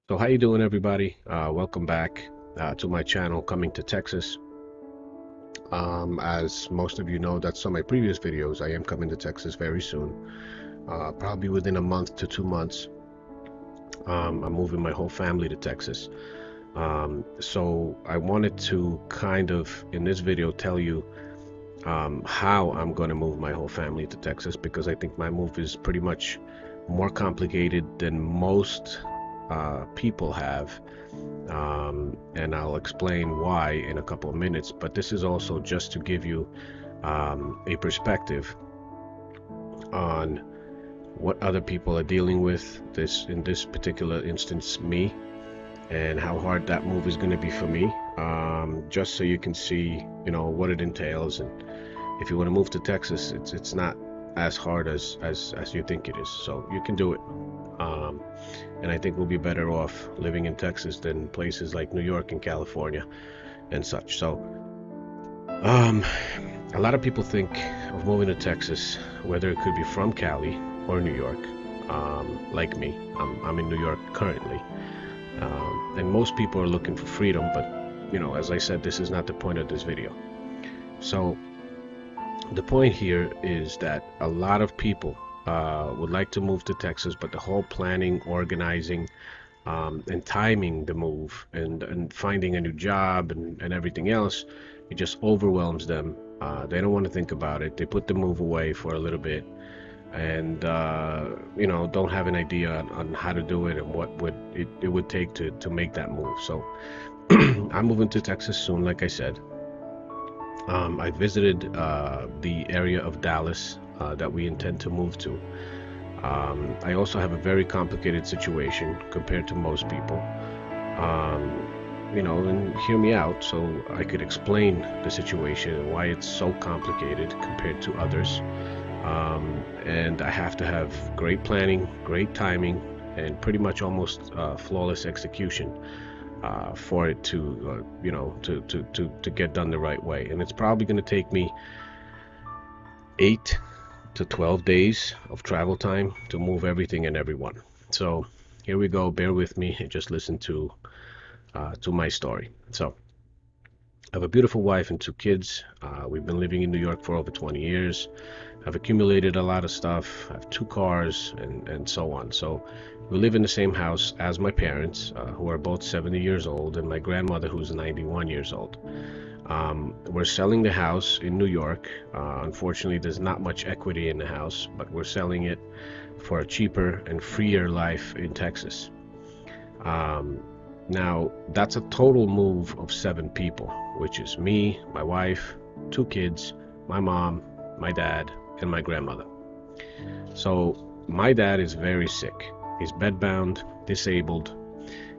So how you doing, everybody? Welcome back to my channel, Coming to Texas. As most of you know, that's on my previous videos. I am coming to Texas very soon, probably within a month to 2 months. I'm moving my whole family to Texas. So I wanted to kind of, in this video, tell you how I'm going to move my whole family to Texas, because I think my move is pretty much more complicated than most people have. And I'll explain why in a couple of minutes. But this is also just to give you a perspective on what other people are dealing with. This, in this particular instance, me, and how hard that move is going to be for me. Just so you can see, what it entails, and if you want to move to Texas, it's not as hard as you think it is. So you can do it. Um, and I think we'll be better off living in Texas than places like New York and California and such. So, um, a lot of people think of moving to Texas, whether it could be from Cali or New York. Like me, I'm in New York currently, and most people are looking for freedom. But as I said, this is not the point of this video. So the point here is that a lot of people would like to move to Texas, but the whole planning, organizing, and timing the move, and finding a new job, and everything else, it just overwhelms them. They don't want to think about it. They put the move away for a little bit, and don't have an idea on how to do it and what would it would take to make that move. So I'm moving to Texas soon, like I said. I visited the area of Dallas that we intend to move to. I also have a very complicated situation compared to most people. Um, and hear me out so I could explain the situation and why it's so complicated compared to others. And I have to have great planning, great timing, and pretty much almost flawless execution for it to, to get done the right way. And it's probably going to take me 8 to 12 days of travel time to move everything and everyone. So here we go. Bear with me and just listen to my story. So I have a beautiful wife and 2 kids. We've been living in New York for over 20 years. I've accumulated a lot of stuff. I have 2 cars and so on. So we live in the same house as my parents, who are both 70 years old, and my grandmother, who's 91 years old. We're selling the house in New York. Unfortunately, there's not much equity in the house, but we're selling it for a cheaper and freer life in Texas. Um, Now, that's a total move of 7 people, which is me, my wife, 2 kids, my mom, my dad, and my grandmother. So my dad is very sick. He's bedbound, disabled.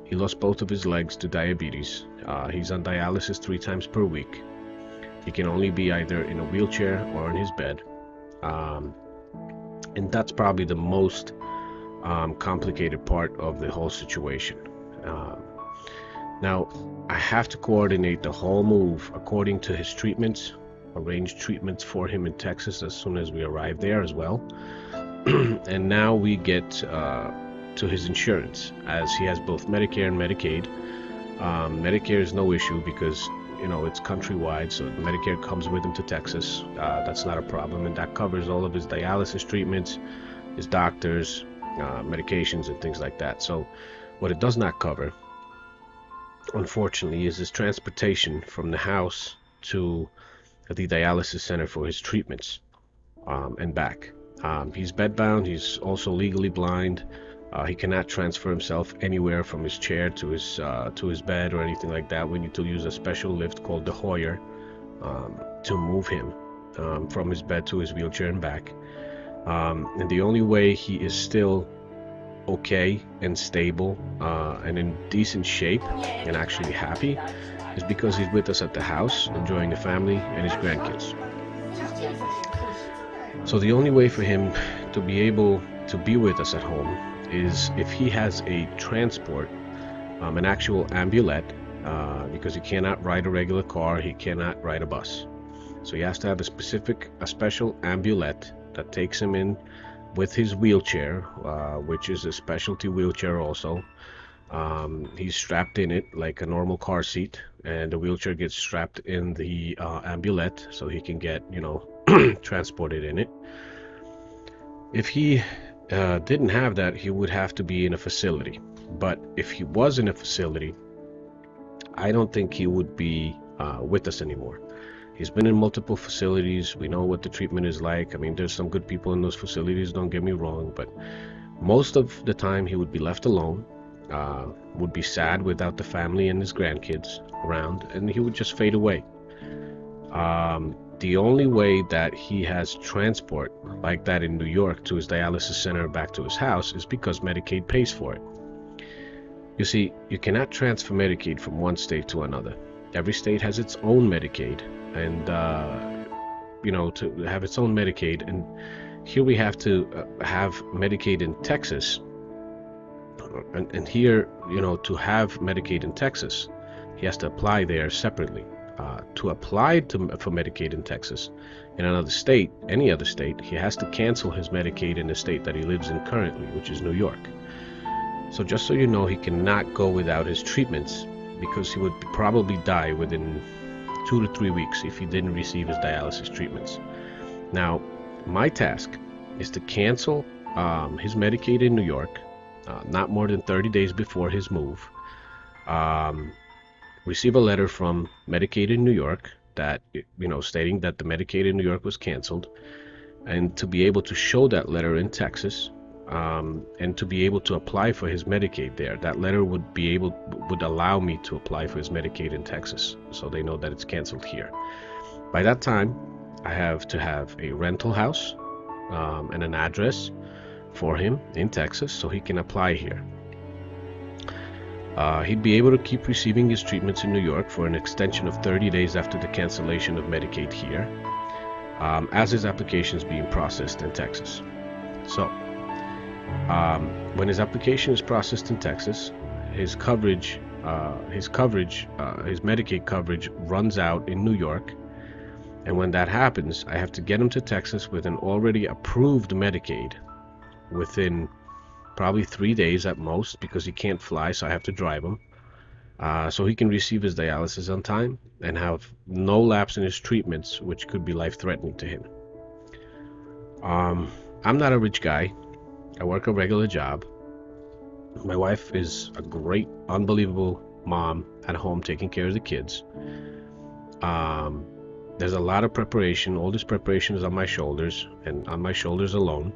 He lost both of his legs to diabetes. He's on dialysis 3 times per week. He can only be either in a wheelchair or in his bed. Um, and that's probably the most complicated part of the whole situation. Um, Now, I have to coordinate the whole move according to his treatments, arrange treatments for him in Texas as soon as we arrive there as well. And now we get to his insurance, as he has both Medicare and Medicaid. Medicare is no issue because, it's countrywide, so Medicare comes with him to Texas. That's not a problem, and that covers all of his dialysis treatments, his doctors, medications, and things like that. So what it does not cover, unfortunately, is his transportation from the house to the dialysis center for his treatments, and back. He's bedbound. He's also legally blind. He cannot transfer himself anywhere from his chair to his bed or anything like that. We need to use a special lift called the Hoyer to move him from his bed to his wheelchair and back. And the only way he is still okay and stable and in decent shape and actually happy is because he's with us at the house, enjoying the family and his grandkids. So the only way for him to be able to be with us at home is if he has a transport, an actual ambulette, because he cannot ride a regular car, he cannot ride a bus. So he has to have a special ambulette that takes him in with his wheelchair, which is a specialty wheelchair also, He's strapped in it like a normal car seat, and the wheelchair gets strapped in the ambulette so he can get, transported in it. If he didn't have that, he would have to be in a facility. But if he was in a facility, I don't think he would be with us anymore. He's been in multiple facilities. We know what the treatment is like. I mean, there's some good people in those facilities, don't get me wrong, but most of the time he would be left alone, would be sad without the family and his grandkids around, and he would just fade away. The only way that he has transport like that in New York to his dialysis center back to his house is because Medicaid pays for it. You see, you cannot transfer Medicaid from one state to another. Every state has its own Medicaid, and to have its own Medicaid, and here we have to have Medicaid in Texas, and here, to have Medicaid in Texas, he has to apply there separately. To apply for Medicaid in Texas, in another state, any other state, he has to cancel his Medicaid in the state that he lives in currently, which is New York. So just so you know, he cannot go without his treatments, because he would probably die within 2 to 3 weeks if he didn't receive his dialysis treatments. Now, my task is to cancel his Medicaid in New York, not more than 30 days before his move. Receive a letter from Medicaid in New York that, stating that the Medicaid in New York was canceled, and to be able to show that letter in Texas, and to be able to apply for his Medicaid there. That letter would allow me to apply for his Medicaid in Texas, so they know that it's canceled here. By that time, I have to have a rental house and an address for him in Texas so he can apply here. He'd be able to keep receiving his treatments in New York for an extension of 30 days after the cancellation of Medicaid here, as his application is being processed in Texas. So, when his application is processed in Texas, his Medicaid coverage runs out in New York, and when that happens, I have to get him to Texas with an already approved Medicaid within probably 3 days at most, because he can't fly, so I have to drive him, so he can receive his dialysis on time and have no lapse in his treatments, which could be life-threatening to him. I'm not a rich guy. I work a regular job. My wife is a great, unbelievable mom at home taking care of the kids. There's a lot of preparation. All this preparation is on my shoulders, and on my shoulders alone.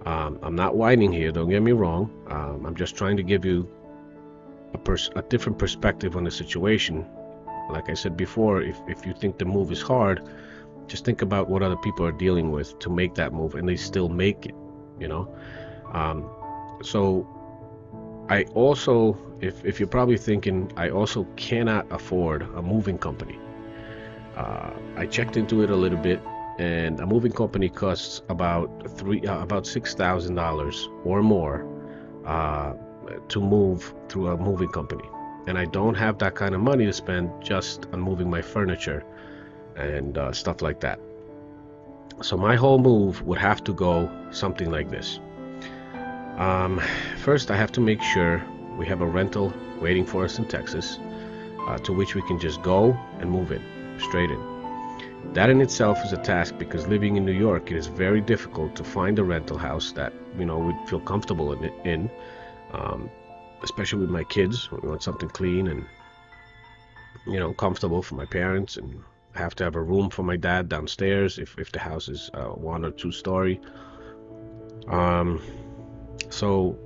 I'm not whining here, don't get me wrong. I'm just trying to give you a different perspective on the situation. Like I said before, if you think the move is hard, just think about what other people are dealing with to make that move, and they still make it, So I also, if you're probably thinking, I also cannot afford a moving company. I checked into it a little bit, and a moving company costs about $6,000 or more to move through a moving company, and I don't have that kind of money to spend just on moving my furniture and stuff like that. So my whole move would have to go something like this. First, I have to make sure we have a rental waiting for us in Texas, to which we can just go and move in, straight in. That in itself is a task, because living in New York, it is very difficult to find a rental house that we'd feel comfortable in, especially with my kids. We want something clean and comfortable for my parents, and I have to have a room for my dad downstairs if the house is 1 or 2 story. So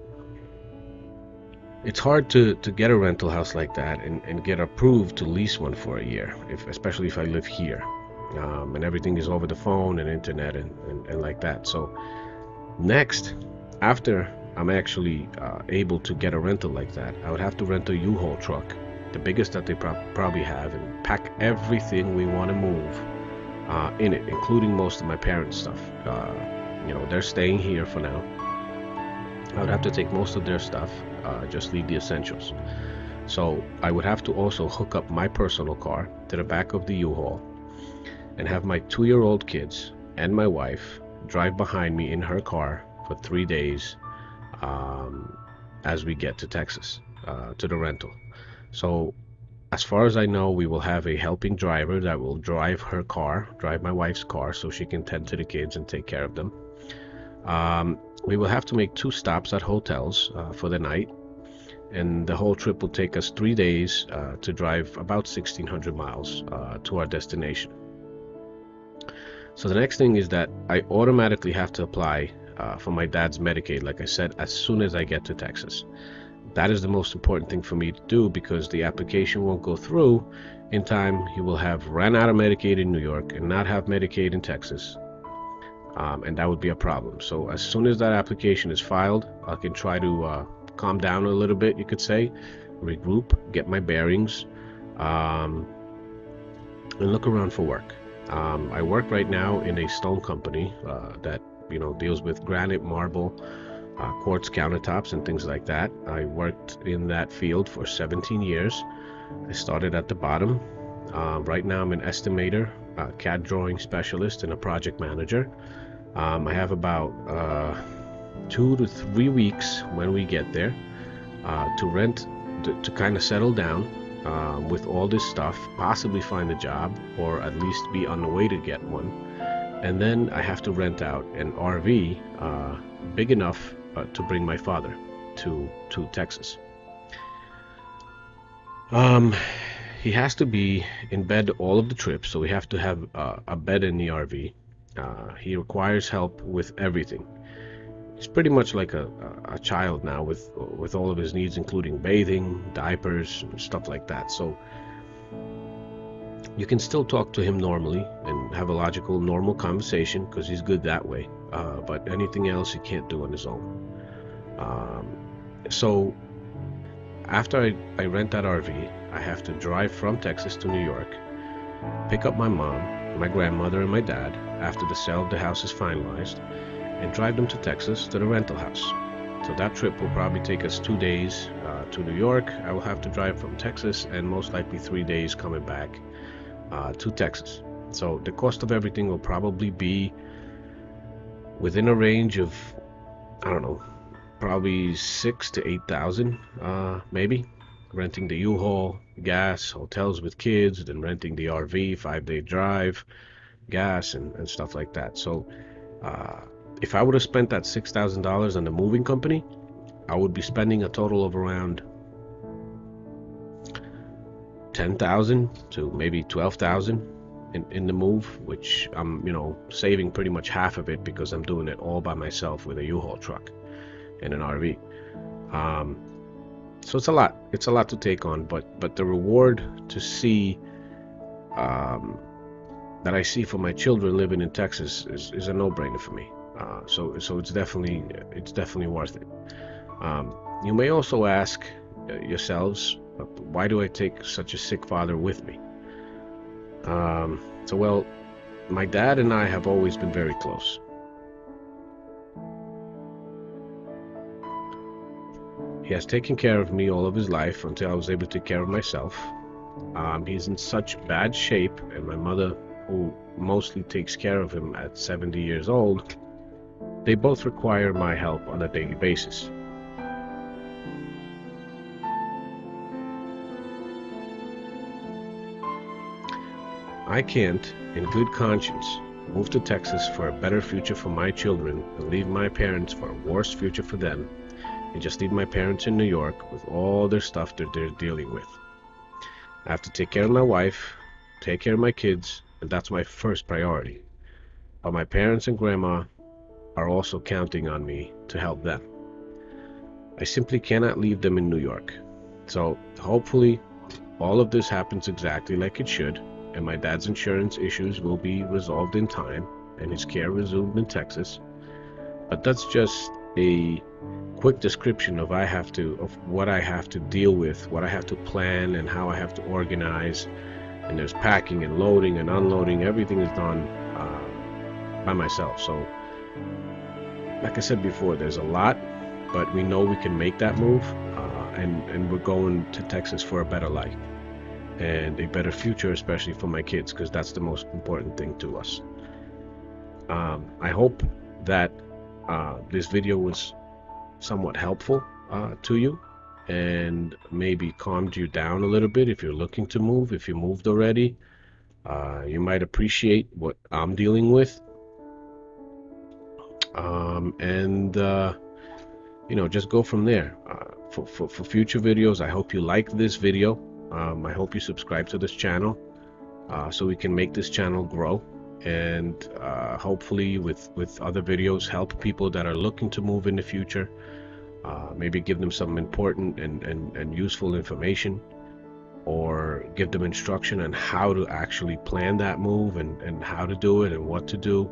it's hard to get a rental house like that and get approved to lease one for a year, especially if I live here. And everything is over the phone and internet and like that. So next, after I'm actually able to get a rental like that, I would have to rent a U-Haul truck, the biggest that they probably have, and pack everything we want to move in it, including most of my parents' stuff. They're staying here for now. I would have to take most of their stuff, just leave the essentials. So I would have to also hook up my personal car to the back of the U-Haul, and have my 2-year-old kids and my wife drive behind me in her car for 3 days as we get to Texas. to the rental. So as far as I know, we will have a helping driver that will drive my wife's car, so she can tend to the kids and take care of them. We will have to make 2 stops at hotels for the night, and the whole trip will take us 3 days to drive about 1,600 miles to our destination. So the next thing is that I automatically have to apply for my dad's Medicaid, like I said, as soon as I get to Texas. That is the most important thing for me to do, because the application won't go through in time. He will have ran out of Medicaid in New York and not have Medicaid in Texas, and that would be a problem. So as soon as that application is filed, I can try to calm down a little bit, you could say, regroup, get my bearings, and look around for work. I work right now in a stone company that deals with granite, marble, quartz countertops and things like that. I worked in that field for 17 years. I started at the bottom. Right now I'm an estimator, CAD drawing specialist, and a project manager. I have about 2 to 3 weeks when we get there to rent, to kind of settle down with all this stuff, possibly find a job, or at least be on the way to get one. And then I have to rent out an RV big enough to bring my father to Texas. He has to be in bed all of the trips, so we have to have a bed in the RV. He requires help with everything. He's pretty much like a child now with all of his needs, including bathing, diapers, and stuff like that. So you can still talk to him normally and have a logical, normal conversation, because he's good that way. But anything else he can't do on his own. So after I rent that RV, I have to drive from Texas to New York, pick up my mom, my grandmother, and my dad after the sale of the house is finalized, and drive them to Texas to the rental house. So that trip will probably take us 2 days to New York. I will have to drive from Texas, and most likely 3 days coming back to Texas. So the cost of everything will probably be within a range of, I don't know, probably 6,000 to 8,000, maybe. Renting the U-Haul, gas, hotels with kids, then renting the RV, 5-day drive, gas, and stuff like that. So if I would have spent that $6,000 on the moving company, I would be spending a total of around 10,000 to maybe 12,000 in the move, which I'm saving pretty much half of it, because I'm doing it all by myself with a U-Haul truck and an RV. So it's a lot to take on, but the reward to see that I see for my children living in Texas is a no-brainer for me. So it's definitely worth it. You may also ask yourselves, why do I take such a sick father with me? Well, my dad and I have always been very close. He has taken care of me all of his life until I was able to take care of myself. He's in such bad shape, and my mother, who mostly takes care of him at 70 years old, they both require my help on a daily basis. I can't, in good conscience, move to Texas for a better future for my children and leave my parents for a worse future for them, and just leave my parents in New York with all their stuff that they're dealing with. I have to take care of my wife, take care of my kids, and that's my first priority. But my parents and grandma are also counting on me to help them. I simply cannot leave them in New York. So hopefully all of this happens exactly like it should, and my dad's insurance issues will be resolved in time and his care resumed in Texas. But that's just a quick description of what I have to deal with, what I have to plan, and how I have to organize. And there's packing and loading and unloading. Everything is done by myself. So like I said before, there's a lot, but we know we can make that move, and we're going to Texas for a better life and a better future, especially for my kids, because that's the most important thing to us. I hope that this video was somewhat helpful to you. and maybe calmed you down a little bit if you're looking to move. If you moved already, you might appreciate what I'm dealing with. And just go from there. For future videos, I hope you like this video. I hope you subscribe to this channel so we can make this channel grow, and hopefully with other videos help people that are looking to move in the future. Maybe give them some important and useful information, or give them instruction on how to actually plan that move, and how to do it and what to do.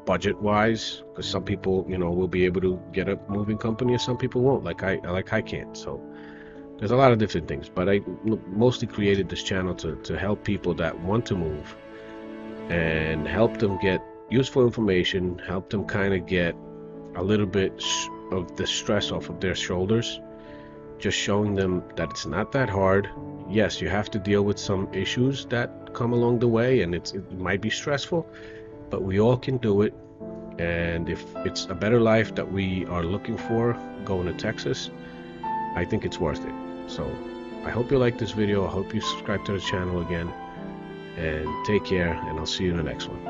Budget wise, because some people will be able to get a moving company and some people won't, like I can't. So there's a lot of different things, but I mostly created this channel to help people that want to move, and help them get useful information, help them kind of get a little bit of the stress off of their shoulders, just showing them that it's not that hard. Yes, you have to deal with some issues that come along the way, and it might be stressful, but we all can do it. And if it's a better life that we are looking for going to Texas, I think it's worth it. So I hope you like this video. I hope you subscribe to the channel again, and take care, and I'll see you in the next one.